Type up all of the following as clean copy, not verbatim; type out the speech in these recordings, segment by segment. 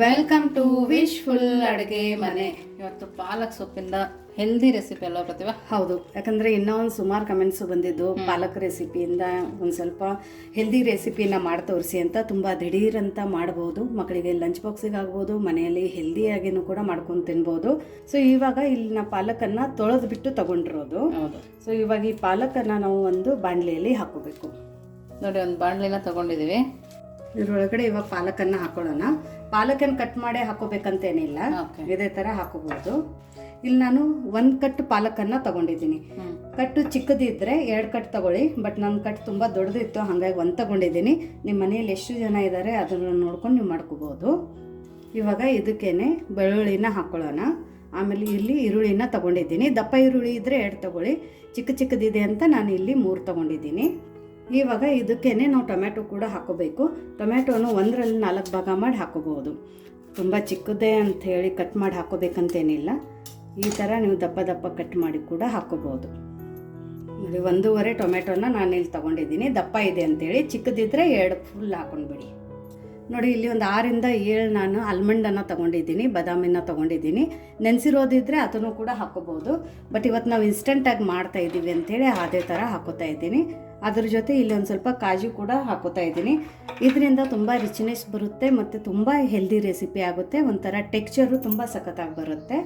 Welcome to wishful ಅಡುಗೆ ಮನೆ. ಇವತ್ತು ಪಾಲಕ್ ಸೊಪ್ಪಿಂದ ಹೆಲ್ದಿ ರೆಸಿಪಿ ಅಲ್ಲ ಪ್ರತಿಭಾ? ಹೌದು, ಯಾಕಂದರೆ ಇನ್ನೂ ಒಂದು ಸುಮಾರು ಕಮೆಂಟ್ಸು ಬಂದಿದ್ದು ಪಾಲಕ್ ರೆಸಿಪಿಯಿಂದ ಒಂದು ಸ್ವಲ್ಪ ಹೆಲ್ದಿ ರೆಸಿಪಿನ ಮಾಡಿ ತೋರಿಸಿ ಅಂತ. ತುಂಬ ದಿಢೀರಂತ ಮಾಡ್ಬೋದು, ಮಕ್ಕಳಿಗೆ ಲಂಚ್ ಬಾಕ್ಸಿಗೆ ಆಗ್ಬೋದು, ಮನೆಯಲ್ಲಿ ಹೆಲ್ದಿಯಾಗಿನೂ ಕೂಡ ಮಾಡ್ಕೊಂಡು ತಿನ್ಬೋದು. ಸೊ ಇವಾಗ ಇಲ್ಲಿನ ಪಾಲಕನ್ನು ತೊಳೆದು ಬಿಟ್ಟು ತೊಗೊಂಡಿರೋದು. ಹೌದು. ಸೊ ಇವಾಗ ಈ ಪಾಲಕನ್ನು ನಾವು ಒಂದು ಬಾಣಲೆಯಲ್ಲಿ ಹಾಕೋಬೇಕು. ನೋಡಿ, ಒಂದು ಬಾಣಲಿನ ತೊಗೊಂಡಿದ್ದೀವಿ. ಇದರೊಳಗಡೆ ಇವಾಗ ಪಾಲಕನ್ನು ಹಾಕೊಳ್ಳೋಣ. ಪಾಲಕನ್ನು ಕಟ್ ಮಾಡಿ ಹಾಕೋಬೇಕಂತೇನಿಲ್ಲ, ಇದೇ ಥರ ಹಾಕೋಬಹುದು. ಇಲ್ಲಿ ನಾನು 1 ಕಟ್ ಪಾಲಕನ್ನು ತಗೊಂಡಿದ್ದೀನಿ. ಕಟ್ಟು ಚಿಕ್ಕದಿದ್ದರೆ 2 ಕಟ್ ತಗೊಳ್ಳಿ, ಬಟ್ ನನ್ನ ಕಟ್ ತುಂಬ ದೊಡ್ಡದಿತ್ತು, ಹಾಗಾಗಿ 1 ತಗೊಂಡಿದ್ದೀನಿ. ನಿಮ್ಮ ಮನೆಯಲ್ಲಿ ಎಷ್ಟು ಜನ ಇದ್ದಾರೆ ಅದನ್ನು ನೋಡ್ಕೊಂಡು ನೀವು ಮಾಡ್ಕೋಬೋದು. ಇವಾಗ ಇದಕ್ಕೇನೆ ಬೆಳ್ಳುಳ್ಳಿನ ಹಾಕ್ಕೊಳ್ಳೋಣ. ಆಮೇಲೆ ಇಲ್ಲಿ ಈರುಳ್ಳಿನ ತಗೊಂಡಿದ್ದೀನಿ. ದಪ್ಪ ಈರುಳ್ಳಿ ಇದ್ದರೆ 2 ತಗೊಳ್ಳಿ, ಚಿಕ್ಕದಿದೆ ಅಂತ ನಾನು ಇಲ್ಲಿ 3 ತಗೊಂಡಿದ್ದೀನಿ. ಇವಾಗ ಇದಕ್ಕೇನೆ ನಾವು ಟೊಮ್ಯಾಟೊ ಕೂಡ ಹಾಕೋಬೇಕು. ಟೊಮ್ಯಾಟೊನು 1ರಲ್ಲಿ 4 ಭಾಗ ಮಾಡಿ ಹಾಕೋಬಹುದು. ತುಂಬ ಚಿಕ್ಕದೇ ಅಂಥೇಳಿ ಕಟ್ ಮಾಡಿ ಹಾಕೋಬೇಕಂತೇನಿಲ್ಲ, ಈ ಥರ ನೀವು ದಪ್ಪ ಕಟ್ ಮಾಡಿ ಕೂಡ ಹಾಕೋಬಹುದು. ನೋಡಿ, 1.5 ಟೊಮ್ಯಾಟೊನ ನಾನು ಇಲ್ಲಿ ತೊಗೊಂಡಿದ್ದೀನಿ. ದಪ್ಪ ಇದೆ ಅಂಥೇಳಿ, ಚಿಕ್ಕದಿದ್ದರೆ 2 ಫುಲ್ ಹಾಕೊಂಡ್ಬಿಡಿ. ನೋಡಿ, ಇಲ್ಲಿ ಒಂದು 6ರಿಂದ 7 ನಾನು ಆಲ್ಮಂಡನ್ನು ತೊಗೊಂಡಿದ್ದೀನಿ, ಬಾದಾಮಿನ ತೊಗೊಂಡಿದ್ದೀನಿ. ನೆನೆಸಿರೋದಿದ್ದರೆ ಅದನ್ನು ಕೂಡ ಹಾಕೋಬೋದು, ಬಟ್ ಇವತ್ತು ನಾವು ಇನ್ಸ್ಟೆಂಟಾಗಿ ಮಾಡ್ತಾ ಇದ್ದೀವಿ ಅಂಥೇಳಿ ಅದೇ ಥರ ಹಾಕೋತಾ ಇದ್ದೀನಿ. ಅದ್ರ ಜೊತೆ ಇಲ್ಲಿ ಒಂದು ಸ್ವಲ್ಪ ಕಾಜು ಕೂಡ ಹಾಕೋತಾ ಇದ್ದೀನಿ. ಇದರಿಂದ ತುಂಬ ರಿಚ್ನೆಸ್ ಬರುತ್ತೆ ಮತ್ತು ತುಂಬ ಹೆಲ್ದಿ ರೆಸಿಪಿ ಆಗುತ್ತೆ. ಒಂಥರ ಟೆಕ್ಸ್ಚರು ತುಂಬ ಸಖತ್ತಾಗಿ ಬರುತ್ತೆ.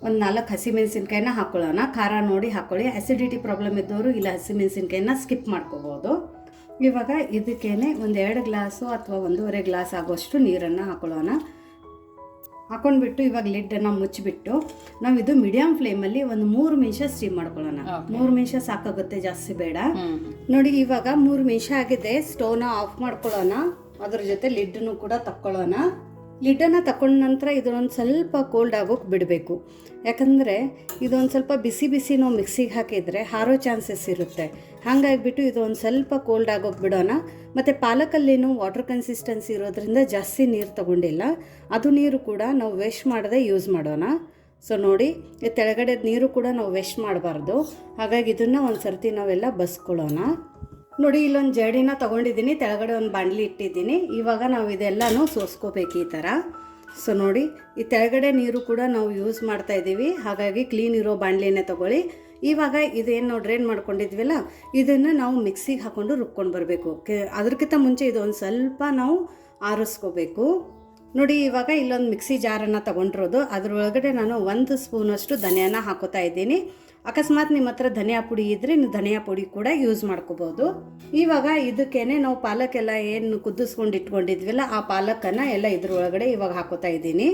ಒಂದು 4 ಹಸಿಮೆಣಸಿನ್ಕಾಯಿನ ಹಾಕ್ಕೊಳ್ಳೋಣ. ಖಾರ ನೋಡಿ ಹಾಕ್ಕೊಳ್ಳಿ. ಆ್ಯಸಿಡಿಟಿ ಪ್ರಾಬ್ಲಮ್ ಇದ್ದವರು ಇಲ್ಲ ಹಸಿಮೆಣಸಿನ್ಕಾಯಿನ ಸ್ಕಿಪ್ ಮಾಡ್ಕೋಬೋದು. ಇವಾಗ ಇದಕ್ಕೇನೆ ಒಂದು 2 ಗ್ಲಾಸು ಅಥವಾ 1.5 ಗ್ಲಾಸ್ ಆಗೋಷ್ಟು ನೀರನ್ನು ಹಾಕೊಳ್ಳೋಣ. ಹಾಕೊಂಡ್ಬಿಟ್ಟು ಇವಾಗ ಲಿಡ್ಡನ್ನು ಮುಚ್ಚಿಬಿಟ್ಟು ನಾವು ಇದು ಮೀಡಿಯಂ ಫ್ಲೇಮಲ್ಲಿ ಒಂದು 3 ನಿಮಿಷ ಸ್ಟೀಮ್ ಮಾಡ್ಕೊಳ್ಳೋಣ. 3 ನಿಮಿಷ ಸಾಕಾಗುತ್ತೆ, ಜಾಸ್ತಿ ಬೇಡ. ನೋಡಿ, ಇವಾಗ 3 ನಿಮಿಷ ಆಗಿದೆ. ಸ್ಟವ್ನ ಆಫ್ ಮಾಡ್ಕೊಳ್ಳೋಣ. ಅದ್ರ ಜೊತೆ ಲಿಡ್ಡನ್ನು ಕೂಡ ತಕ್ಕೊಳ್ಳೋಣ. ಲಿಡ್ಡನ್ನು ತಗೊಂಡ ನಂತರ ಇದನ್ನೊಂದು ಸ್ವಲ್ಪ ಕೋಲ್ಡ್ ಆಗೋಕ್ಕೆ ಬಿಡಬೇಕು. ಯಾಕಂದರೆ ಇದೊಂದು ಸ್ವಲ್ಪ ಬಿಸಿ ನಾವು ಮಿಕ್ಸಿಗೆ ಹಾಕಿದರೆ ಹಾರೋ ಚಾನ್ಸಸ್ ಇರುತ್ತೆ. ಹಾಗಾಗಿಬಿಟ್ಟು ಇದು ಒಂದು ಸ್ವಲ್ಪ ಕೋಲ್ಡ್ ಆಗೋಕ್ಕೆ ಬಿಡೋಣ. ಮತ್ತು ಪಾಲಕಲ್ಲೇನು ವಾಟರ್ ಕನ್ಸಿಸ್ಟೆನ್ಸಿ ಇರೋದ್ರಿಂದ ಜಾಸ್ತಿ ನೀರು ತಗೊಂಡಿಲ್ಲ. ಅದು ನೀರು ಕೂಡ ನಾವು ವೇಸ್ಟ್ ಮಾಡದೆ ಯೂಸ್ ಮಾಡೋಣ. ಸೊ ನೋಡಿ, ಕೆಳಗಡೆ ನೀರು ಕೂಡ ನಾವು ವೇಸ್ಟ್ ಮಾಡಬಾರ್ದು. ಹಾಗಾಗಿ ಇದನ್ನು ಒಂದು ಸರ್ತಿ ನಾವೆಲ್ಲ ಬಸ್ಕೊಳ್ಳೋಣ. ನೋಡಿ, ಇಲ್ಲೊಂದು ಜಡಿನ ತೊಗೊಂಡಿದ್ದೀನಿ, ಕೆಳಗಡೆ ಒಂದು ಬಾಣಲಿ ಇಟ್ಟಿದ್ದೀನಿ. ಇವಾಗ ನಾವು ಇದೆಲ್ಲನೂ ಸೋಸ್ಕೋಬೇಕು ಈ ಥರ. ಸೊ ನೋಡಿ, ಈ ಕೆಳಗಡೆ ನೀರು ಕೂಡ ನಾವು ಯೂಸ್ ಮಾಡ್ತಾ ಇದ್ದೀವಿ, ಹಾಗಾಗಿ ಕ್ಲೀನ್ ಇರೋ ಬಾಣಲಿನೇ ತೊಗೊಳ್ಳಿ. ಇವಾಗ ಇದೇನು ನಾವು ಡ್ರೈನ್ ಮಾಡ್ಕೊಂಡಿದ್ವಲ್ಲ, ಇದನ್ನು ನಾವು ಮಿಕ್ಸಿಗೆ ಹಾಕ್ಕೊಂಡು ರುಬ್ಕೊಂಡು ಬರಬೇಕು. ಅದಕ್ಕಿಂತ ಮುಂಚೆ ಇದೊಂದು ಸ್ವಲ್ಪ ನಾವು ಆರಿಸ್ಕೋಬೇಕು. ನೋಡಿ, ಇವಾಗ ಇಲ್ಲೊಂದು ಮಿಕ್ಸಿ ಜಾರನ್ನು ತೊಗೊಂಡಿರೋದು, ಅದರೊಳಗಡೆ ನಾನು 1 ಸ್ಪೂನಷ್ಟು ಧನಿಯಾನ ಹಾಕೋತಾ ಇದ್ದೀನಿ. ಅಕಸ್ಮಾತ್ ನಿಮ್ಮ ಹತ್ರ ಧನಿಯಾ ಪುಡಿ ಇದ್ದರೆ ನೀವು ಧನಿಯಾ ಪುಡಿ ಕೂಡ ಯೂಸ್ ಮಾಡ್ಕೋಬೋದು. ಇವಾಗ ಇದಕ್ಕೇನೆ ನಾವು ಪಾಲಕ್ಕೆಲ್ಲ ಏನು ಕುದಿಸ್ಕೊಂಡು ಇಟ್ಕೊಂಡಿದ್ವಲ್ಲ, ಆ ಪಾಲಕನ್ನು ಎಲ್ಲ ಇದ್ರೊಳಗಡೆ ಇವಾಗ ಹಾಕೋತಾ ಇದ್ದೀನಿ.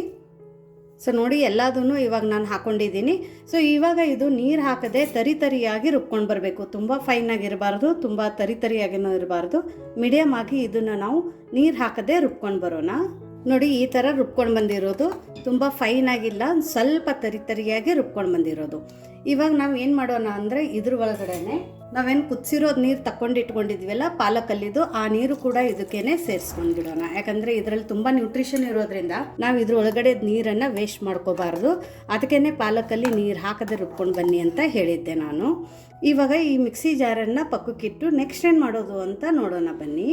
ಸೊ ನೋಡಿ, ಎಲ್ಲದೂ ಇವಾಗ ನಾನು ಹಾಕ್ಕೊಂಡಿದ್ದೀನಿ. ಸೊ ಇವಾಗ ಇದು ನೀರು ಹಾಕದೆ ತರಿಯಾಗಿ ರುಬ್ಕೊಂಡು ಬರಬೇಕು. ತುಂಬ ಫೈನಾಗಿರಬಾರ್ದು, ತುಂಬ ತರಿಯಾಗಿನೂ ಇರಬಾರ್ದು. ಮೀಡಿಯಮ್ ಆಗಿ ಇದನ್ನು ನಾವು ನೀರು ಹಾಕದೆ ರುಬ್ಕೊಂಡು ಬರೋಣ. ನೋಡಿ, ಈ ಥರ ರುಬ್ಕೊಂಡು ಬಂದಿರೋದು, ತುಂಬ ಫೈನಾಗಿಲ್ಲ, ಸ್ವಲ್ಪ ತರಿಯಾಗಿ ರುಬ್ಕೊಂಡು ಬಂದಿರೋದು. ಇವಾಗ ನಾವು ಏನು ಮಾಡೋಣ ಅಂದರೆ, ಇದ್ರ ಒಳಗಡೆ ನಾವೇನು ಕುದಿಸಿರೋದು ನೀರು ತಗೊಂಡು ಇಟ್ಕೊಂಡಿದ್ವಲ್ಲ ಪಾಲಕಲ್ಲಿದ್ದು, ಆ ನೀರು ಕೂಡ ಇದಕ್ಕೇನೆ ಸೇರಿಸ್ಕೊಂಡು ಬಿಡೋಣ. ಯಾಕಂದರೆ ಇದರಲ್ಲಿ ತುಂಬ ನ್ಯೂಟ್ರಿಷನ್ ಇರೋದ್ರಿಂದ ನಾವು ಇದ್ರ ಒಳಗಡೆ ನೀರನ್ನು ವೇಸ್ಟ್ ಮಾಡ್ಕೋಬಾರ್ದು. ಅದಕ್ಕೇ ಪಾಲಕಲ್ಲಿ ನೀರು ಹಾಕದೆ ರುಬ್ಕೊಂಡು ಬನ್ನಿ ಅಂತ ಹೇಳಿದ್ದೆ ನಾನು. ಇವಾಗ ಈ ಮಿಕ್ಸಿ ಜಾರನ್ನು ಪಕ್ಕಕ್ಕಿಟ್ಟು ನೆಕ್ಸ್ಟ್ ಏನು ಮಾಡೋದು ಅಂತ ನೋಡೋಣ ಬನ್ನಿ.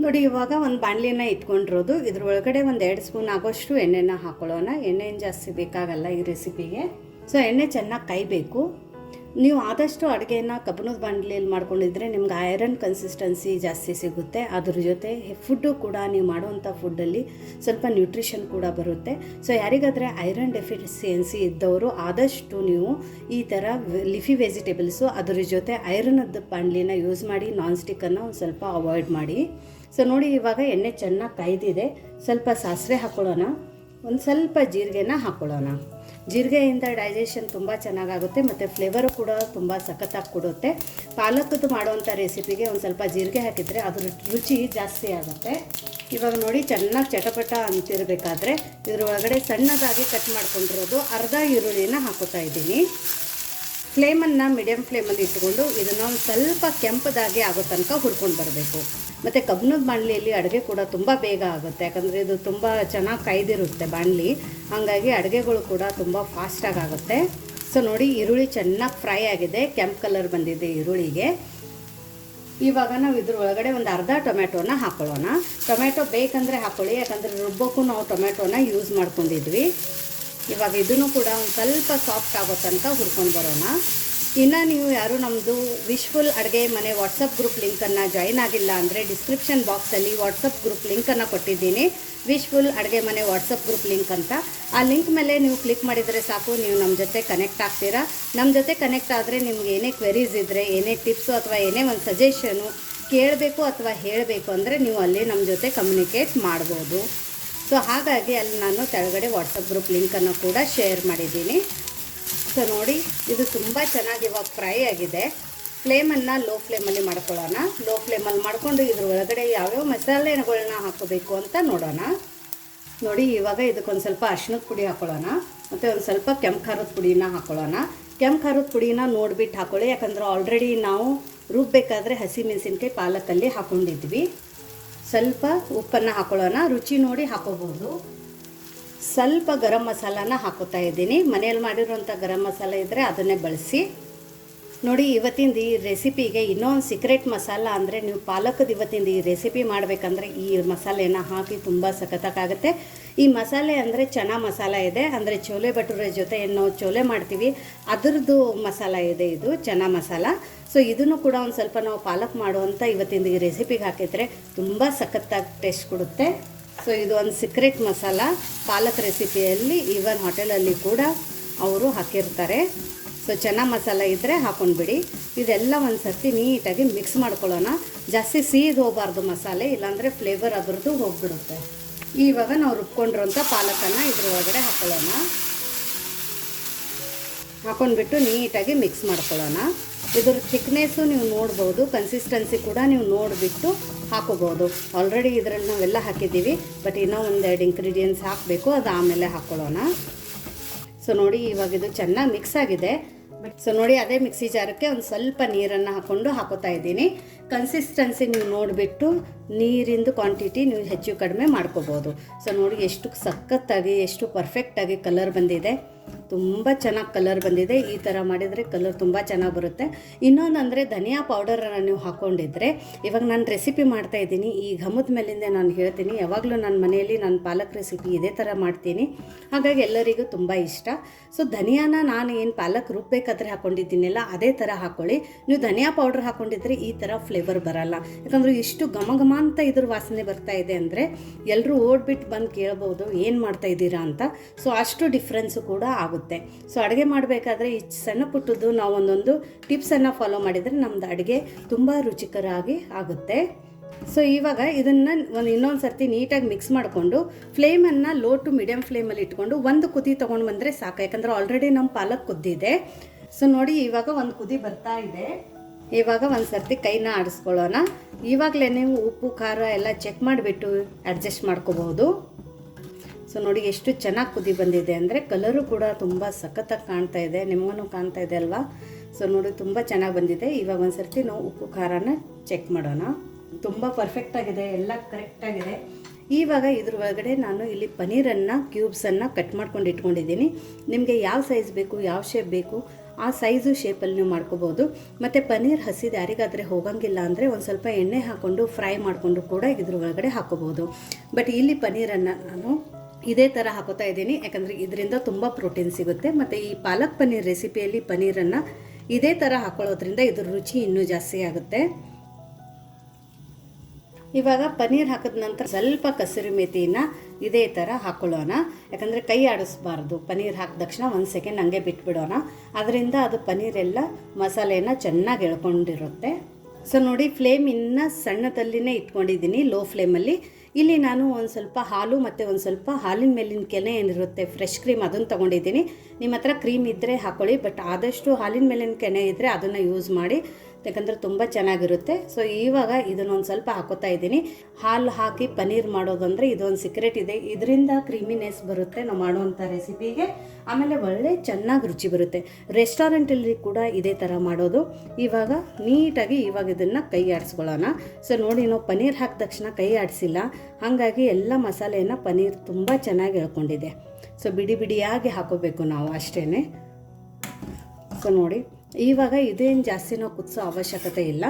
ನೋಡಿ, ಇವಾಗ ಒಂದು ಬಾಣಲಿನ ಇಟ್ಕೊಂಡಿರೋದು, ಇದ್ರ ಒಳಗಡೆ ಒಂದು 2 ಸ್ಪೂನ್ ಆಗೋಷ್ಟು ಎಣ್ಣೆನ ಹಾಕೊಳ್ಳೋಣ. ಎಣ್ಣೆ ಜಾಸ್ತಿ ಬೇಕಾಗಲ್ಲ ಈ ರೆಸಿಪಿಗೆ. ಸೊ ಎಣ್ಣೆ ಚೆನ್ನಾಗಿ ಕಾಯಬೇಕು. ನೀವು ಆದಷ್ಟು ಅಡುಗೆನ ಕಬ್ಬಿಣದ ಬಾಣಲಿಯಲ್ಲಿ ಮಾಡ್ಕೊಂಡಿದ್ರೆ ನಿಮ್ಗೆ ಐರನ್ ಕನ್ಸಿಸ್ಟೆನ್ಸಿ ಜಾಸ್ತಿ ಸಿಗುತ್ತೆ. ಅದ್ರ ಜೊತೆ ಫುಡ್ಡು ಕೂಡ ನೀವು ಮಾಡುವಂಥ ಫುಡ್ಡಲ್ಲಿ ಸ್ವಲ್ಪ ನ್ಯೂಟ್ರಿಷನ್ ಕೂಡ ಬರುತ್ತೆ. ಸೊ ಯಾರಿಗಾದರೆ ಐರನ್ ಡೆಫಿಷಿಯನ್ಸಿ ಇದ್ದವರು ಆದಷ್ಟು ನೀವು ಈ ಥರ ಲಿಫಿ ವೆಜಿಟೇಬಲ್ಸು ಅದ್ರ ಜೊತೆ ಐರನ್ನದ ಬಾಣಲಿನ ಯೂಸ್ ಮಾಡಿ, ನಾನ್ ಸ್ಟಿಕ್ಕನ್ನು ಒಂದು ಸ್ವಲ್ಪ ಅವಾಯ್ಡ್ ಮಾಡಿ. ಸೊ ನೋಡಿ, ಇವಾಗ ಎಣ್ಣೆ ಚೆನ್ನಾಗಿ ಕಾಯ್ದಿದೆ. ಸ್ವಲ್ಪ ಸಾಸಿವೆ ಹಾಕ್ಕೊಳ್ಳೋಣ, ಒಂದು ಸ್ವಲ್ಪ ಜೀರಿಗೆನ ಹಾಕ್ಕೊಳ್ಳೋಣ. ಜೀರಿಗೆಯಿಂದ ಡೈಜೆಷನ್ ತುಂಬ ಚೆನ್ನಾಗಾಗುತ್ತೆ ಮತ್ತು ಫ್ಲೇವರು ಕೂಡ ತುಂಬ ಸಖತ್ತಾಗಿ ಕೊಡುತ್ತೆ. ಪಾಲಕದ್ದು ಮಾಡುವಂಥ ರೆಸಿಪಿಗೆ ಒಂದು ಸ್ವಲ್ಪ ಜೀರಿಗೆ ಹಾಕಿದರೆ ಅದ್ರ ರುಚಿ ಜಾಸ್ತಿ ಆಗುತ್ತೆ. ಇವಾಗ ನೋಡಿ, ಚೆನ್ನಾಗಿ ಚಟಪಟ ಅಂತಿರಬೇಕಾದ್ರೆ ಇದ್ರ ಒಳಗಡೆ ಸಣ್ಣದಾಗಿ ಕಟ್ ಮಾಡ್ಕೊಂಡಿರೋದು ಅರ್ಧ ಈರುಳ್ಳಿನ ಹಾಕೋತಾ ಇದ್ದೀನಿ. ಫ್ಲೇಮನ್ನು ಮೀಡಿಯಮ್ ಫ್ಲೇಮಲ್ಲಿ ಇಟ್ಕೊಂಡು ಇದನ್ನು ಒಂದು ಸ್ವಲ್ಪ ಕೆಂಪದಾಗಿ ಆಗೋ ತನಕ ಹುರ್ಕೊಂಡು ಬರಬೇಕು. ಮತ್ತು ಕಬ್ಬಿಣದ ಬಾಣಲಿಯಲ್ಲಿ ಅಡುಗೆ ಕೂಡ ತುಂಬ ಬೇಗ ಆಗುತ್ತೆ, ಯಾಕಂದರೆ ಇದು ತುಂಬ ಚೆನ್ನಾಗಿ ಕಾಯ್ದಿರುತ್ತೆ ಬಾಣಲಿ, ಹಾಗಾಗಿ ಅಡುಗೆಗಳು ಕೂಡ ತುಂಬ ಫಾಸ್ಟಾಗಿ ಆಗುತ್ತೆ. ಸೊ ನೋಡಿ, ಈರುಳ್ಳಿ ಚೆನ್ನಾಗಿ ಫ್ರೈ ಆಗಿದೆ, ಕೆಂಪು ಕಲರ್ ಬಂದಿದೆ ಈರುಳ್ಳಿಗೆ. ಇವಾಗ ನಾವು ಇದ್ರ ಒಳಗಡೆ ಒಂದು ಅರ್ಧ ಟೊಮೆಟೊನ ಹಾಕೊಳ್ಳೋಣ. ಟೊಮೆಟೊ ಬೇಕಂದರೆ ಹಾಕ್ಕೊಳ್ಳಿ, ಯಾಕಂದರೆ ರುಬ್ಬಕ್ಕೂ ನಾವು ಟೊಮೆಟೊನ ಯೂಸ್ ಮಾಡ್ಕೊಂಡಿದ್ವಿ. ಇವಾಗ ಇದನ್ನು ಕೂಡ ಒಂದು ಸ್ವಲ್ಪ ಸಾಫ್ಟ್ ಆಗೋ ತನಕ ಹುರ್ಕೊಂಡು ಬರೋಣ. ಇನ್ನು ನೀವು ಯಾರು ನಮ್ಮದು ವಿಶ್ಫುಲ್ ಅಡುಗೆ ಮನೆ ವಾಟ್ಸಪ್ ಗ್ರೂಪ್ ಲಿಂಕನ್ನು ಜಾಯಿನ್ ಆಗಿಲ್ಲ ಅಂದರೆ ಡಿಸ್ಕ್ರಿಪ್ಷನ್ ಬಾಕ್ಸಲ್ಲಿ ವಾಟ್ಸಪ್ ಗ್ರೂಪ್ ಲಿಂಕನ್ನು ಕೊಟ್ಟಿದ್ದೀನಿ, ವಿಶ್ಫುಲ್ ಅಡುಗೆ ಮನೆ ವಾಟ್ಸಪ್ ಗ್ರೂಪ್ ಲಿಂಕ್ ಅಂತ. ಆ ಲಿಂಕ್ ಮೇಲೆ ನೀವು ಕ್ಲಿಕ್ ಮಾಡಿದರೆ ಸಾಕು, ನೀವು ನಮ್ಮ ಜೊತೆ ಕನೆಕ್ಟ್ ಆಗ್ತೀರಾ. ನಮ್ಮ ಜೊತೆ ಕನೆಕ್ಟ್ ಆದರೆ ನಿಮ್ಗೆ ಏನೇ ಕ್ವೆರೀಸ್ ಇದ್ದರೆ, ಏನೇ ಟಿಪ್ಸು ಅಥವಾ ಏನೇ ಒಂದು ಸಜೆಷನು ಕೇಳಬೇಕು ಅಥವಾ ಹೇಳಬೇಕು ಅಂದರೆ ನೀವು ಅಲ್ಲಿ ನಮ್ಮ ಜೊತೆ ಕಮ್ಯುನಿಕೇಟ್ ಮಾಡ್ಬೋದು. ಸೊ ಹಾಗಾಗಿ ಅಲ್ಲಿ ನಾನು ಕೆಳಗಡೆ ವಾಟ್ಸಪ್ ಗ್ರೂಪ್ ಲಿಂಕನ್ನು ಕೂಡ ಶೇರ್ ಮಾಡಿದ್ದೀನಿ. ಸೊ ನೋಡಿ, ಇದು ತುಂಬ ಚೆನ್ನಾಗಿ ಇವಾಗ ಫ್ರೈ ಆಗಿದೆ. ಫ್ಲೇಮನ್ನು ಲೋ ಫ್ಲೇಮಲ್ಲಿ ಮಾಡ್ಕೊಳ್ಳೋಣ. ಲೋ ಫ್ಲೇಮಲ್ಲಿ ಮಾಡಿಕೊಂಡು ಇದ್ರ ಒಳಗಡೆ ಯಾವ್ಯಾವ ಮಸಾಲೆಗಳನ್ನ ಹಾಕೋಬೇಕು ಅಂತ ನೋಡೋಣ. ನೋಡಿ, ಇವಾಗ ಇದಕ್ಕೊಂದು ಸ್ವಲ್ಪ ಅರಿಶಿಣದ ಪುಡಿ ಹಾಕ್ಕೊಳ್ಳೋಣ, ಮತ್ತು ಒಂದು ಸ್ವಲ್ಪ ಕೆಂಪು ಖಾರದ ಪುಡಿನ ಹಾಕ್ಕೊಳ್ಳೋಣ. ಕೆಂಪು ಖಾರದ ಪುಡಿನ ನೋಡಿಬಿಟ್ಟು ಹಾಕ್ಕೊಳ್ಳಿ, ಯಾಕಂದರೆ ಆಲ್ರೆಡಿ ನಾವು ರುಬ್ಬಬೇಕಾದ್ರೆ ಹಸಿಮೆಣಸಿನ್ಕಾಯಿ ಪಾಲಕಲ್ಲಿ ಹಾಕ್ಕೊಂಡಿದ್ವಿ. ಸ್ವಲ್ಪ ಉಪ್ಪನ್ನು ಹಾಕ್ಕೊಳ್ಳೋಣ, ರುಚಿ ನೋಡಿ ಹಾಕೋಬೋದು. ಸ್ವಲ್ಪ ಗರಂ ಮಸಾಲಾನ ಹಾಕೋತಾ ಇದ್ದೀನಿ. ಮನೆಯಲ್ಲಿ ಮಾಡಿರುವಂಥ ಗರಂ ಮಸಾಲ ಇದ್ದರೆ ಅದನ್ನೇ ಬಳಸಿ. ನೋಡಿ, ಇವತ್ತಿಂದ ಈ ರೆಸಿಪಿಗೆ ಇನ್ನೊಂದು ಸೀಕ್ರೆಟ್ ಮಸಾಲ ಅಂದರೆ, ನೀವು ಪಾಲಕದ ಇವತ್ತಿಂದ ಈ ರೆಸಿಪಿ ಮಾಡಬೇಕಂದ್ರೆ ಈ ಮಸಾಲೆನ ಹಾಕಿ ತುಂಬ ಸಖತ್ತಾಗುತ್ತೆ. ಈ ಮಸಾಲೆ ಅಂದರೆ ಚನಾ ಮಸಾಲ ಇದೆ, ಅಂದರೆ ಚೋಲೆ ಭಟೂರೆ ಜೊತೆ ಏನು ಚೋಲೆ ಮಾಡ್ತೀವಿ ಅದರದ್ದು ಮಸಾಲ ಇದೆ, ಇದು ಚನಾ ಮಸಾಲ. ಸೊ ಇದನ್ನು ಕೂಡ ಒಂದು ಸ್ವಲ್ಪ ನಾವು ಪಾಲಕ್ ಮಾಡುವಂಥ ಇವತ್ತಿಂದ ಈ ರೆಸಿಪಿಗೆ ಹಾಕಿದರೆ ತುಂಬ ಸಖತ್ತಾಗಿ ಟೇಸ್ಟ್ ಕೊಡುತ್ತೆ. ಸೊ ಇದು ಒಂದು ಸೀಕ್ರೆಟ್ ಮಸಾಲ, ಪಾಲಕ್ ರೆಸಿಪಿಯಲ್ಲಿ ಈವನ್ ಹೋಟೆಲಲ್ಲಿ ಕೂಡ ಅವರು ಹಾಕಿರ್ತಾರೆ. ಸೊ ಚನಾ ಮಸಾಲ ಇದ್ದರೆ ಹಾಕೊಂಡ್ಬಿಡಿ. ಇದೆಲ್ಲ ಒಂದು ಸರ್ತಿ ನೀಟಾಗಿ ಮಿಕ್ಸ್ ಮಾಡ್ಕೊಳ್ಳೋಣ. ಜಾಸ್ತಿ ಸಿಹಿದು ಹೋಗಬಾರ್ದು ಮಸಾಲೆ, ಇಲ್ಲಾಂದರೆ ಫ್ಲೇವರ್ ಅದರದ್ದು ಹೋಗಿಬಿಡುತ್ತೆ. ಇವಾಗ ನಾವು ರುಬ್ಕೊಂಡಿರೋಂಥ ಪಾಲಕನ್ನು ಇದ್ರ ಒಳಗಡೆ ಹಾಕ್ಕೊಳ್ಳೋಣ. ಹಾಕೊಂಡ್ಬಿಟ್ಟು ನೀಟಾಗಿ ಮಿಕ್ಸ್ ಮಾಡ್ಕೊಳ್ಳೋಣ. ಇದ್ರ ಥಿಕ್ನೆಸ್ಸು ನೀವು ನೋಡ್ಬೋದು, ಕನ್ಸಿಸ್ಟೆನ್ಸಿ ಕೂಡ ನೀವು ನೋಡಿಬಿಟ್ಟು ಹಾಕೋಬೋದು. ಆಲ್ರೆಡಿ ಇದರಲ್ಲಿ ನಾವೆಲ್ಲ ಹಾಕಿದ್ದೀವಿ, ಬಟ್ ಇನ್ನೂ ಒಂದೆರಡು ಇಂಗ್ರೀಡಿಯೆಂಟ್ಸ್ ಹಾಕಬೇಕು, ಅದು ಆಮೇಲೆ ಹಾಕ್ಕೊಳ್ಳೋಣ. ಸೊ ನೋಡಿ, ಇವಾಗ ಇದು ಚೆನ್ನಾಗಿ ಮಿಕ್ಸ್ ಆಗಿದೆ. ಸೊ ನೋಡಿ, ಅದೇ ಮಿಕ್ಸಿ ಜಾರಕ್ಕೆ ಒಂದು ಸ್ವಲ್ಪ ನೀರನ್ನು ಹಾಕೋತಾ ಇದ್ದೀನಿ. ಕನ್ಸಿಸ್ಟೆನ್ಸಿ ನೀವು ನೋಡಿಬಿಟ್ಟು ನೀರಿಂದು ಕ್ವಾಂಟಿಟಿ ನೀವು ಹೆಚ್ಚು ಕಡಿಮೆ ಮಾಡ್ಕೋಬೋದು. ಸೊ ನೋಡಿ, ಎಷ್ಟು ಸಖತ್ತಾಗಿ ಎಷ್ಟು ಪರ್ಫೆಕ್ಟಾಗಿ ಕಲರ್ ಬಂದಿದೆ, ತುಂಬ ಚೆನ್ನಾಗಿ ಕಲರ್ ಬಂದಿದೆ. ಈ ಥರ ಮಾಡಿದರೆ ಕಲರ್ ತುಂಬ ಚೆನ್ನಾಗಿ ಬರುತ್ತೆ. ಇನ್ನೊಂದು ಅಂದರೆ ಧನಿಯಾ ಪೌಡರನ್ನು ನೀವು ಹಾಕ್ಕೊಂಡಿದ್ರೆ, ಇವಾಗ ನಾನು ರೆಸಿಪಿ ಮಾಡ್ತಾಯಿದ್ದೀನಿ, ಈ ಘಮದ ಮೇಲಿಂದ ನಾನು ಹೇಳ್ತೀನಿ, ಯಾವಾಗಲೂ ನನ್ನ ಮನೆಯಲ್ಲಿ ನಾನು ಪಾಲಕ್ ರೆಸಿಪಿ ಇದೇ ಥರ ಮಾಡ್ತೀನಿ, ಹಾಗಾಗಿ ಎಲ್ಲರಿಗೂ ತುಂಬ ಇಷ್ಟ. ಸೊ ಧನಿಯಾನ ನಾನು ಏನು ಪಾಲಕ್ ರುಬ್ಬಬೇಕಾದ್ರೆ ಹಾಕ್ಕೊಂಡಿದ್ದೀನಿಲ್ಲ ಅದೇ ಥರ ಹಾಕ್ಕೊಳ್ಳಿ. ನೀವು ಧನಿಯಾ ಪೌಡರ್ ಹಾಕ್ಕೊಂಡಿದ್ರೆ ಈ ಥರ ಫ್ಲೇವರ್ ಬರಲ್ಲ, ಯಾಕಂದರೆ ಇಷ್ಟು ಘಮ ಘಮ ಅಂತ ಇದ್ರ ವಾಸನೆ ಬರ್ತಾ ಇದೆ ಅಂದರೆ ಎಲ್ಲರೂ ಓಡ್ಬಿಟ್ಟು ಬಂದು ಕೇಳ್ಬೋದು ಏನು ಮಾಡ್ತಾ ಇದ್ದೀರಾ ಅಂತ. ಸೊ ಅಷ್ಟು ಡಿಫ್ರೆನ್ಸು ಕೂಡ ಆಗುತ್ತೆ. ಸೊ ಅಡುಗೆ ಮಾಡಬೇಕಾದ್ರೆ ಈ ಸಣ್ಣ ಪುಟ್ಟದ್ದು ನಾವು ಒಂದೊಂದು ಟಿಪ್ಸನ್ನು ಫಾಲೋ ಮಾಡಿದರೆ ನಮ್ಮದು ಅಡುಗೆ ತುಂಬ ರುಚಿಕರಾಗಿ ಆಗುತ್ತೆ. ಸೊ ಇವಾಗ ಇದನ್ನು ಇನ್ನೊಂದು ಸರ್ತಿ ನೀಟಾಗಿ ಮಿಕ್ಸ್ ಮಾಡಿಕೊಂಡು ಫ್ಲೇಮನ್ನು ಲೋ ಟು ಮೀಡಿಯಮ್ ಫ್ಲೇಮಲ್ಲಿ ಇಟ್ಕೊಂಡು ಒಂದು ಕುದಿ ತೊಗೊಂಡು ಬಂದರೆ ಸಾಕು, ಯಾಕಂದರೆ ಆಲ್ರೆಡಿ ನಮ್ಮ ಪಾಲಕ್ ಕುದ್ದಿದೆ. ಸೊ ನೋಡಿ, ಇವಾಗ ಒಂದು ಕುದಿ ಬರ್ತಾ ಇದೆ. ಇವಾಗ ಒಂದು ಸರ್ತಿ ಕೈನ ಆಡಿಸ್ಕೊಳ್ಳೋಣ. ಇವಾಗಲೇ ನೀವು ಉಪ್ಪು ಖಾರ ಎಲ್ಲ ಚೆಕ್ ಮಾಡಿಬಿಟ್ಟು ಅಡ್ಜಸ್ಟ್ ಮಾಡ್ಕೋಬೋದು. ಸೊ ನೋಡಿ, ಎಷ್ಟು ಚೆನ್ನಾಗಿ ಕುದಿ ಬಂದಿದೆ ಅಂದರೆ ಕಲರು ಕೂಡ ತುಂಬ ಸಖತ್ತಾಗಿ ಕಾಣ್ತಾ ಇದೆ, ನಿಮಗೂ ಕಾಣ್ತಾ ಇದೆ ಅಲ್ವಾ? ಸೊ ನೋಡಿ, ತುಂಬ ಚೆನ್ನಾಗಿ ಬಂದಿದೆ. ಇವಾಗ ಒಂದು ಸರ್ತಿ ನಾವು ಉಪ್ಪು ಖಾರನ ಚೆಕ್ ಮಾಡೋಣ. ತುಂಬ ಪರ್ಫೆಕ್ಟಾಗಿದೆ, ಎಲ್ಲ ಕರೆಕ್ಟಾಗಿದೆ. ಇವಾಗ ಇದ್ರ ಒಳಗಡೆ ನಾನು ಇಲ್ಲಿ ಪನ್ನೀರನ್ನು ಕ್ಯೂಬ್ಸನ್ನು ಕಟ್ ಮಾಡ್ಕೊಂಡು ಇಟ್ಕೊಂಡಿದ್ದೀನಿ. ನಿಮಗೆ ಯಾವ ಸೈಜ್ ಬೇಕು, ಯಾವ ಶೇಪ್ ಬೇಕು ಆ ಸೈಜು ಶೇಪಲ್ಲಿ ನೀವು ಮಾಡ್ಕೋಬೋದು. ಮತ್ತು ಪನ್ನೀರ್ ಹಸಿದು ಯಾರಿಗಾದರೆ ಹೋಗಂಗಿಲ್ಲ ಅಂದರೆ ಒಂದು ಸ್ವಲ್ಪ ಎಣ್ಣೆ ಹಾಕ್ಕೊಂಡು ಫ್ರೈ ಮಾಡಿಕೊಂಡು ಕೂಡ ಇದ್ರ ಒಳಗಡೆ ಹಾಕೋಬೋದು. ಬಟ್ ಇಲ್ಲಿ ಪನ್ನೀರನ್ನು ನಾನು ಇದೇ ಥರ ಹಾಕೋತಾ ಇದ್ದೀನಿ, ಯಾಕಂದರೆ ಇದರಿಂದ ತುಂಬ ಪ್ರೋಟೀನ್ ಸಿಗುತ್ತೆ. ಮತ್ತು ಈ ಪಾಲಕ್ ಪನ್ನೀರ್ ರೆಸಿಪಿಯಲ್ಲಿ ಪನ್ನೀರನ್ನು ಇದೇ ಥರ ಹಾಕೊಳ್ಳೋದ್ರಿಂದ ಇದ್ರ ರುಚಿ ಇನ್ನೂ ಜಾಸ್ತಿ ಆಗುತ್ತೆ. ಇವಾಗ ಪನ್ನೀರ್ ಹಾಕಿದ ನಂತರ ಸ್ವಲ್ಪ ಕಸೂರಿ ಮೇಥಿನ ಇದೇ ಥರ ಹಾಕ್ಕೊಳ್ಳೋಣ, ಯಾಕಂದರೆ ಕೈ ಆಡಿಸ್ಬಾರ್ದು. ಪನ್ನೀರ್ ಹಾಕಿದ ತಕ್ಷಣ ಒಂದು ಸೆಕೆಂಡ್ ಹಂಗೆ ಬಿಟ್ಬಿಡೋಣ, ಅದರಿಂದ ಅದು ಪನ್ನೀರೆಲ್ಲ ಮಸಾಲೆನ ಚೆನ್ನಾಗಿ ಎಳ್ಕೊಂಡಿರುತ್ತೆ. ಸೊ ನೋಡಿ, ಫ್ಲೇಮ್ ಇನ್ನೂ ಸಣ್ಣದಲ್ಲಿನೇ ಇಟ್ಕೊಂಡಿದ್ದೀನಿ, ಲೋ ಫ್ಲೇಮಲ್ಲಿ. ಇಲ್ಲಿ ನಾನು ಒಂದು ಸ್ವಲ್ಪ ಹಾಲು ಮತ್ತು ಒಂದು ಸ್ವಲ್ಪ ಹಾಲಿನ ಮೇಲಿನ ಕೆನೆ ಏನಿರುತ್ತೆ ಫ್ರೆಶ್ ಕ್ರೀಮ್, ಅದನ್ನು ತೊಗೊಂಡಿದ್ದೀನಿ. ನಿಮ್ಮ ಹತ್ರ ಕ್ರೀಮ್ ಇದ್ದರೆ ಹಾಕ್ಕೊಳ್ಳಿ, ಬಟ್ ಆದಷ್ಟು ಹಾಲಿನ ಮೇಲಿನ ಕೆನೆ ಇದ್ದರೆ ಅದನ್ನು ಯೂಸ್ ಮಾಡಿ, ಯಾಕಂದರೆ ತುಂಬ ಚೆನ್ನಾಗಿರುತ್ತೆ. ಸೊ ಇವಾಗ ಇದನ್ನೊಂದು ಸ್ವಲ್ಪ ಹಾಕೋತಾ ಇದ್ದೀನಿ. ಹಾಲು ಹಾಕಿ ಪನ್ನೀರ್ ಮಾಡೋದಂದರೆ ಇದೊಂದು ಸೀಕ್ರೆಟ್ ಇದೆ, ಇದರಿಂದ ಕ್ರೀಮಿನೆಸ್ ಬರುತ್ತೆ ನಾವು ಮಾಡುವಂಥ ರೆಸಿಪಿಗೆ. ಆಮೇಲೆ ಒಳ್ಳೆ ಚೆನ್ನಾಗಿ ರುಚಿ ಬರುತ್ತೆ. ರೆಸ್ಟೋರೆಂಟಲ್ಲಿ ಕೂಡ ಇದೇ ಥರ ಮಾಡೋದು. ಇವಾಗ ನೀಟಾಗಿ ಇವಾಗ ಇದನ್ನು ಕೈ ಆಡಿಸ್ಕೊಳ್ಳೋಣ. ಸೊ ನೋಡಿ, ನಾವು ಪನ್ನೀರ್ ಹಾಕಿದ ತಕ್ಷಣ ಕೈ ಆಡಿಸಿಲ್ಲ, ಹಾಗಾಗಿ ಎಲ್ಲ ಮಸಾಲೆಯನ್ನು ಪನ್ನೀರ್ ತುಂಬ ಚೆನ್ನಾಗಿ ಎಳ್ಕೊಂಡಿದೆ. ಸೊ ಬಿಡಿ ಬಿಡಿಯಾಗಿ ಹಾಕೋಬೇಕು ನಾವು ಅಷ್ಟೇ. ಸೊ ನೋಡಿ, ಇವಾಗ ಇದೇನು ಜಾಸ್ತಿ ನಾವು ಕುದಿಸೋ ಅವಶ್ಯಕತೆ ಇಲ್ಲ.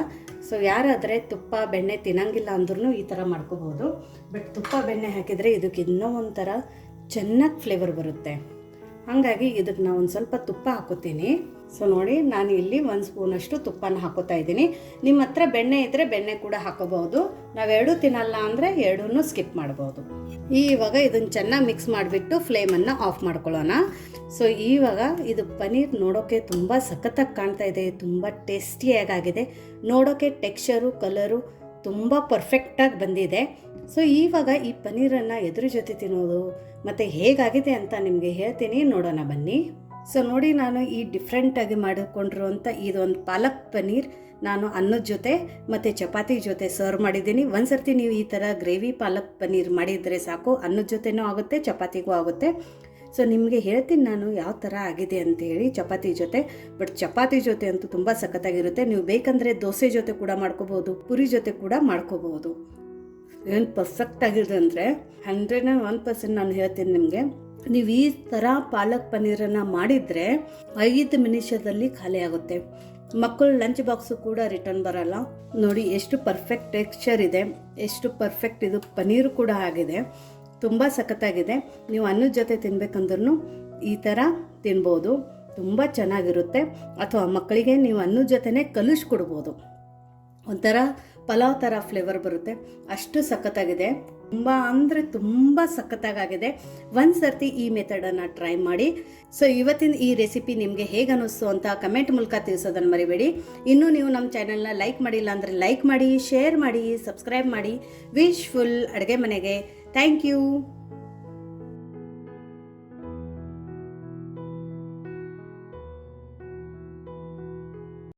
ಸೊ ಯಾರಾದರೆ ತುಪ್ಪ ಬೆಣ್ಣೆ ತಿನ್ನಂಗಿಲ್ಲ ಅಂದ್ರೂ ಈ ಥರ ಮಾಡ್ಕೋಬೋದು. ಬಟ್ ತುಪ್ಪ ಬೆಣ್ಣೆ ಹಾಕಿದರೆ ಇದಕ್ಕೆ ಇನ್ನೂ ಒಂಥರ ಚೆನ್ನಾಗಿ ಫ್ಲೇವರ್ ಬರುತ್ತೆ. ಹಾಗಾಗಿ ಇದಕ್ಕೆ ನಾನು ಒಂದು ಸ್ವಲ್ಪ ತುಪ್ಪ ಹಾಕೋತೀನಿ. ಸೊ ನೋಡಿ, ನಾನು ಇಲ್ಲಿ 1 ಸ್ಪೂನಷ್ಟು ತುಪ್ಪನ ಹಾಕೋತಾ ಇದ್ದೀನಿ. ನಿಮ್ಮ ಹತ್ರ ಬೆಣ್ಣೆ ಇದ್ದರೆ ಬೆಣ್ಣೆ ಕೂಡ ಹಾಕೋಬಹುದು. ನಾವೆರಡೂ ತಿನ್ನಲ್ಲ ಅಂದರೆ ಎರಡೂ ಸ್ಕಿಪ್ ಮಾಡ್ಬೋದು. ಇವಾಗ ಇದನ್ನು ಚೆನ್ನಾಗಿ ಮಿಕ್ಸ್ ಮಾಡಿಬಿಟ್ಟು ಫ್ಲೇಮನ್ನು ಆಫ್ ಮಾಡ್ಕೊಳ್ಳೋಣ. ಸೊ ಇವಾಗ ಇದು ಪನ್ನೀರ್ ನೋಡೋಕ್ಕೆ ತುಂಬ ಸಖತ್ತಾಗಿ ಕಾಣ್ತಾ ಇದೆ, ತುಂಬ ಟೇಸ್ಟಿಯಾಗಿದೆ. ನೋಡೋಕ್ಕೆ ಟೆಕ್ಸ್ಚರು ಕಲರು ತುಂಬ ಪರ್ಫೆಕ್ಟಾಗಿ ಬಂದಿದೆ. ಸೊ ಇವಾಗ ಈ ಪನ್ನೀರನ್ನು ಎದುರ ಜೊತೆ ತಿನ್ನೋದು ಮತ್ತು ಹೇಗಾಗಿದೆ ಅಂತ ನಿಮಗೆ ಹೇಳ್ತೀನಿ, ನೋಡೋಣ ಬನ್ನಿ. ಸೊ ನೋಡಿ, ನಾನು ಈ ಡಿಫ್ರೆಂಟಾಗಿ ಮಾಡಿಕೊಂಡಿರುವಂಥ ಇದೊಂದು ಪಾಲಕ್ ಪನ್ನೀರ್ ನಾನು ಅನ್ನದ ಜೊತೆ ಮತ್ತು ಚಪಾತಿ ಜೊತೆ ಸರ್ವ್ ಮಾಡಿದ್ದೀನಿ. ಒಂದು ಸರ್ತಿ ನೀವು ಈ ಥರ ಗ್ರೇವಿ ಪಾಲಕ್ ಪನ್ನೀರ್ ಮಾಡಿದರೆ ಸಾಕು, ಅನ್ನದ ಜೊತೆನೂ ಆಗುತ್ತೆ, ಚಪಾತಿಗೂ ಆಗುತ್ತೆ. ಸೊ ನಿಮಗೆ ಹೇಳ್ತೀನಿ ನಾನು ಯಾವ ಥರ ಆಗಿದೆ ಅಂತೇಳಿ ಚಪಾತಿ ಜೊತೆ. ಬಟ್ ಚಪಾತಿ ಜೊತೆ ಅಂತೂ ತುಂಬ ಸಖತ್ತಾಗಿರುತ್ತೆ. ನೀವು ಬೇಕಂದರೆ ದೋಸೆ ಜೊತೆ ಕೂಡ ಮಾಡ್ಕೋಬೋದು, ಪುರಿ ಜೊತೆ ಕೂಡ ಮಾಡ್ಕೋಬೋದು. ಏನು ಪರ್ಫೆಕ್ಟ್ ಆಗಿದೆ ಅಂದರೆ 101% ನಾನು ಹೇಳ್ತೀನಿ ನಿಮಗೆ. ನೀವು ಈ ಥರ ಪಾಲಕ್ ಪನ್ನೀರನ್ನು ಮಾಡಿದರೆ 5 ನಿಮಿಷದಲ್ಲಿ ಖಾಲಿ ಆಗುತ್ತೆ. ಮಕ್ಕಳು ಲಂಚ್ ಬಾಕ್ಸು ಕೂಡ ರಿಟರ್ನ್ ಬರಲ್ಲ. ನೋಡಿ ಎಷ್ಟು ಪರ್ಫೆಕ್ಟ್ ಟೆಕ್ಸ್ಚರ್ ಇದೆ, ಎಷ್ಟು ಪರ್ಫೆಕ್ಟ್ ಇದು ಪನ್ನೀರು ಕೂಡ ಆಗಿದೆ. ತುಂಬ ಸಖತ್ತಾಗಿದೆ. ನೀವು ಅನ್ನದ ಜೊತೆ ತಿನ್ಬೇಕಂದ್ರೂ ಈ ಥರ ತಿನ್ಬೋದು, ತುಂಬ ಚೆನ್ನಾಗಿರುತ್ತೆ. ಅಥವಾ ಮಕ್ಕಳಿಗೆ ನೀವು ಅನ್ನದ ಜೊತೆನೇ ಕಲಿಸ್ಕೊಡ್ಬೋದು, ಒಂಥರ ಪಲಾವ್ ಥರ ಫ್ಲೇವರ್ ಬರುತ್ತೆ, ಅಷ್ಟು ಸಖತ್ತಾಗಿದೆ. ತುಂಬ ಅಂದರೆ ತುಂಬ ಸಖತ್ತಾಗಿದೆ. ಒಂದು ಸರ್ತಿ ಈ ಮೆಥಡನ್ನು ಟ್ರೈ ಮಾಡಿ. ಸೊ ಇವತ್ತಿನ ಈ ರೆಸಿಪಿ ನಿಮಗೆ ಹೇಗೆ ಅನ್ನಿಸ್ತು ಅಂತ ಕಮೆಂಟ್ ಮೂಲಕ ತಿಳಿಸೋದನ್ನು ಮರಿಬೇಡಿ. ಇನ್ನೂ ನೀವು ನಮ್ಮ ಚಾನೆಲ್ನ ಲೈಕ್ ಮಾಡಿಲ್ಲ ಅಂದರೆ ಲೈಕ್ ಮಾಡಿ, ಶೇರ್ ಮಾಡಿ, ಸಬ್ಸ್ಕ್ರೈಬ್ ಮಾಡಿ. ವಿಶ್ಫುಲ್ ಅಡುಗೆ ಮನೆಗೆ ಥ್ಯಾಂಕ್ ಯು.